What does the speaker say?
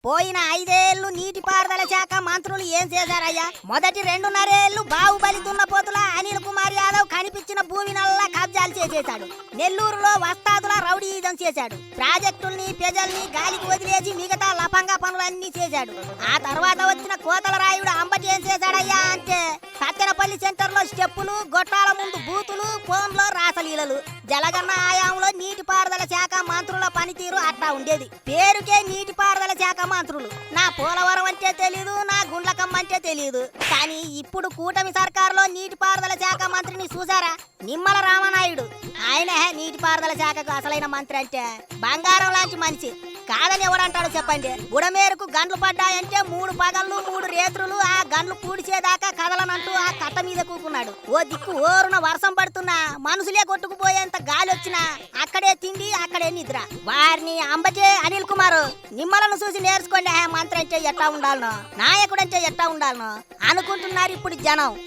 పోయిన 5 ఏళ్లు నీటిపారుదల శాఖ మంత్రులు ఏం చేశారయ్యా? మొదటి 2.5 ఏళ్లు బాహుబలి దున్నపోతుల అనిల్ కుమార్ యాదవ్ కనిపించిన భూమినల్లా కబ్జాలు చేసేశాడు. నెల్లూరులో వస్తాదుల రౌడీయిజం చేశాడు. ప్రాజెక్టుల్ని ప్రజల్ని గాలికి వదిలేసి మిగతా లఫంగా పనులన్నీ చేశాడు. ఆ తర్వాత వచ్చిన కోతల రాయుడు అంబటి ఏం చేశాడయ్యా అంటే సత్తెనపల్లి సెంటర్ లో స్టెప్పులు, గొట్టాల ముందు బూతులు, ఫోన్లో రాసలీలలు. జలగన్న ఆయాంలో నీటిపారుదల శాఖ మంత్రుల పనితీరు అట్టా ఉండేది. పేరుకే నీటిపారుదల శాఖ మంత్రులు. నా పోలవరం అంటే తెలీదు, నా గుండ్లకమ్మ అంటే తెలీదు. కానీ ఇప్పుడు కూటమి సర్కారులో నీటిపారుదల శాఖ మంత్రిని చూసారా? నిమ్మల రామనాయుడు. ఆయన నీటిపారుదల శాఖకు అసలైన మంత్రి అంటే బంగారం లాంటి మనిషి. కాదని ఎవడంటాడు చెప్పండి? బుడమేరుకు గండ్లు పడ్డాయంటే 3 పగళ్ళు 3 రేత్రులు ఆ గండ్లు పూడిచేదాకా కదలనంటూ ఆ కట్ట మీద కూకున్నాడు. ఓ దిక్కు ఓరున వర్షం పడుతున్నా, మనుషులే కొట్టుకుపోయేంత గాలి వచ్చినా అక్కడే తిండి అక్కడే నిద్ర. వారిని అంబటే అనిల్ కుమార్ నిమ్మలను చూసి నేర్చుకోండి. మంత్రి అంటే ఎట్టా ఉండాలనో, నాయకుడు అంటే ఎట్టా ఉండాలనో అనుకుంటున్నారు ఇప్పుడు జనం.